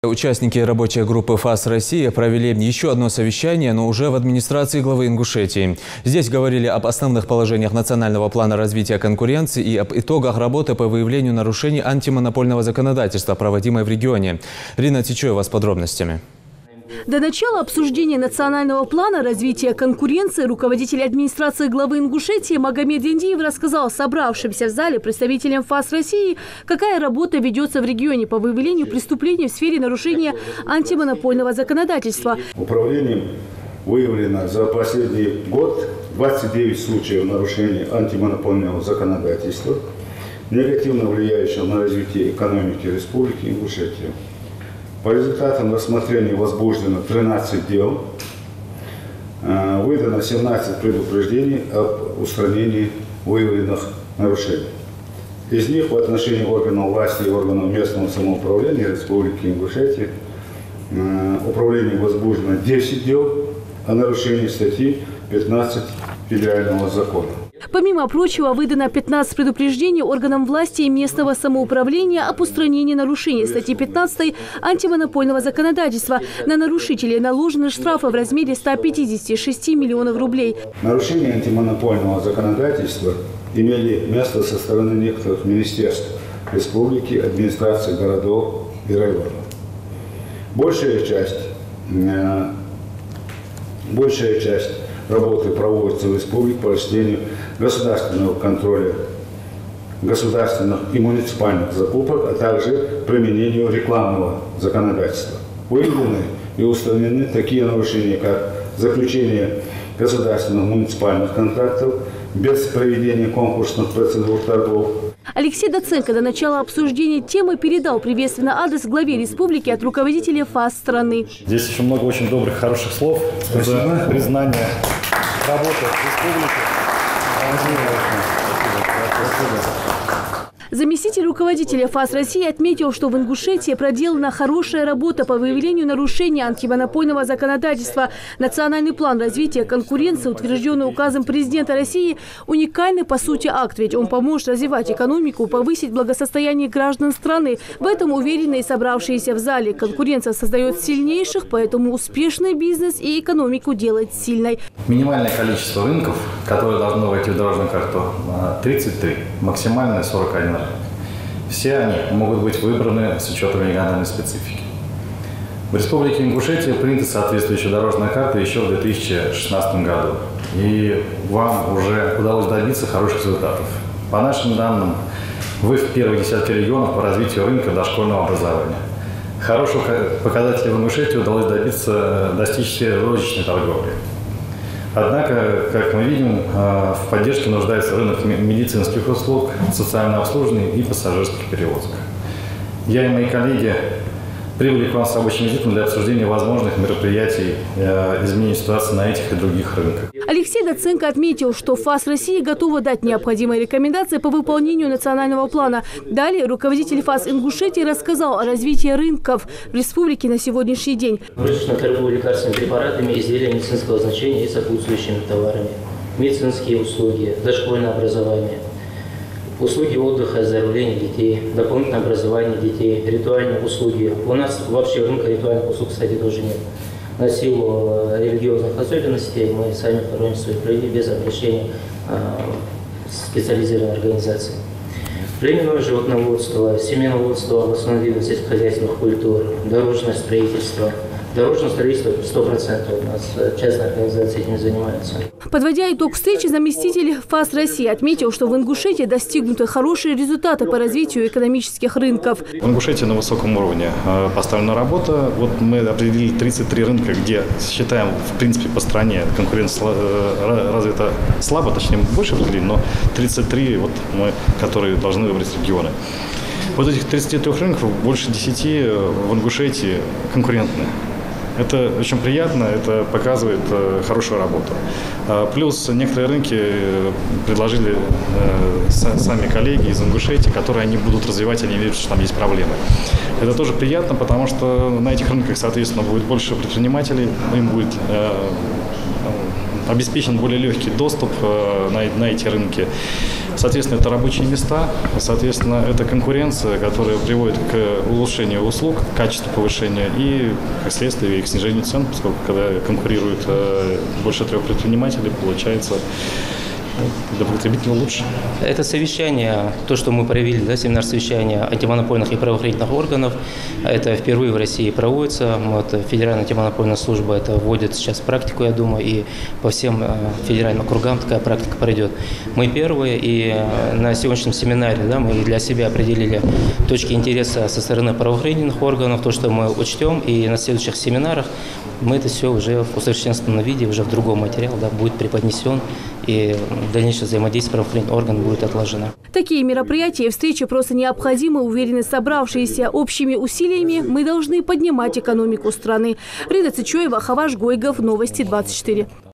Участники рабочей группы ФАС России провели еще одно совещание, но уже в администрации главы Ингушетии. Здесь говорили об основных положениях национального плана развития конкуренции и об итогах работы по выявлению нарушений антимонопольного законодательства, проводимой в регионе. Рина Тичоева с подробностями. До начала обсуждения национального плана развития конкуренции руководитель администрации главы Ингушетии Магомед Индиев рассказал собравшимся в зале представителям ФАС России, какая работа ведется в регионе по выявлению преступлений в сфере нарушения антимонопольного законодательства. Управлением выявлено за последний год 29 случаев нарушений антимонопольного законодательства, негативно влияющего на развитие экономики Республики Ингушетия. По результатам рассмотрения возбуждено 13 дел, выдано 17 предупреждений об устранении выявленных нарушений. Из них в отношении органов власти и органов местного самоуправления Республики Ингушетия управлением возбуждено 10 дел о нарушении статьи 15 Федерального закона. Помимо прочего, выдано 15 предупреждений органам власти и местного самоуправления об устранении нарушений статьи 15 антимонопольного законодательства. На нарушителей наложены штрафы в размере 156 миллионов рублей. Нарушения антимонопольного законодательства имели место со стороны некоторых министерств республики, администрации городов и районов. Большая часть работы проводится в республике по осуществлению государственного контроля государственных и муниципальных закупок, а также применению рекламного законодательства. Выявлены и устранены такие нарушения, как заключение государственных муниципальных контрактов без проведения конкурсных процедур торгов. Алексей Доценко до начала обсуждения темы передал приветственный адрес главе республики от руководителя ФАС страны. Здесь еще много очень добрых, хороших слов. За признание работы республики. Заместитель руководителя ФАС России отметил, что в Ингушетии проделана хорошая работа по выявлению нарушений антимонопольного законодательства. Национальный план развития конкуренции, утвержденный указом президента России, уникальный по сути акт, ведь он поможет развивать экономику, повысить благосостояние граждан страны. В этом уверены и собравшиеся в зале. Конкуренция создает сильнейших, поэтому успешный бизнес и экономику делает сильной. Минимальное количество рынков, которые должны войти в дорожную карту, 33, максимальное 41 рынок. Все они могут быть выбраны с учетом региональной специфики. В Республике Ингушетия принята соответствующая дорожная карта еще в 2016 году. И вам уже удалось добиться хороших результатов. По нашим данным, вы в первой десятке регионов по развитию рынка дошкольного образования. Хорошего показателя в Ингушетии удалось достичь в сфере розничной торговли. Однако, как мы видим, в поддержке нуждается рынок медицинских услуг, социального обслуживания и пассажирских перевозок. Я и мои коллеги прибыли к вам с рабочим визитом для обсуждения возможных мероприятий изменения ситуации на этих и других рынках. Алексей Доценко отметил, что ФАС России готова дать необходимые рекомендации по выполнению национального плана. Далее руководитель ФАС Ингушетии рассказал о развитии рынков в республике на сегодняшний день. Розничная торговля лекарственными препаратами, изделиями медицинского значения и сопутствующими товарами, медицинские услуги, дошкольное образование, услуги отдыха и оздоровления детей, дополнительное образование детей, ритуальные услуги. У нас вообще рынка ритуальных услуг, кстати, тоже нет. На силу религиозных особенностей мы сами хороним своих людей без обращения специализированной организации. Племенное животноводство, семеноводство, областной видов сельскохозяйственных культур, дорожное строительство. Дорожное строительство 100% у нас частная организация этим занимается. Подводя итог встречи, заместитель ФАС России отметил, что в Ингушетии достигнуты хорошие результаты по развитию экономических рынков. В Ингушетии на высоком уровне поставлена работа. Вот мы определили 33 рынка, где считаем, в принципе, по стране конкуренция развита слабо, точнее, больше определили, но 33, вот мы, которые должны выбрать регионы. Вот этих 33 рынков больше 10 в Ингушетии конкурентны. Это очень приятно, это показывает хорошую работу. Плюс некоторые рынки предложили сами коллеги из Ингушетии, которые они будут развивать, они видят, что там есть проблемы. Это тоже приятно, потому что на этих рынках, соответственно, будет больше предпринимателей, им будет обеспечен более легкий доступ на эти рынки. Соответственно, это рабочие места, соответственно, это конкуренция, которая приводит к улучшению услуг, качеству повышения и, как следствие, к снижению цен, поскольку когда конкурируют больше 3 предпринимателей, получается для потребителя лучше. Это совещание, то, что мы провели, да, семинар совещания антимонопольных и правоохранительных органов, это впервые в России проводится. Вот, Федеральная антимонопольная служба это вводит сейчас в практику, я думаю, и по всем федеральным округам такая практика пройдет. Мы первые, и на сегодняшнем семинаре, да, мы для себя определили точки интереса со стороны правоохранительных органов, то, что мы учтем, и на следующих семинарах мы это все уже в усовершенствованном виде, уже в другом материале, да, будет преподнесен, и дальнейшее взаимодействие правоохранительных органов будет отложено. Такие мероприятия и встречи просто необходимы, уверены собравшиеся. Общими усилиями мы должны поднимать экономику страны. Рида Цичоева, Хаваш Гойгов, Новости 24.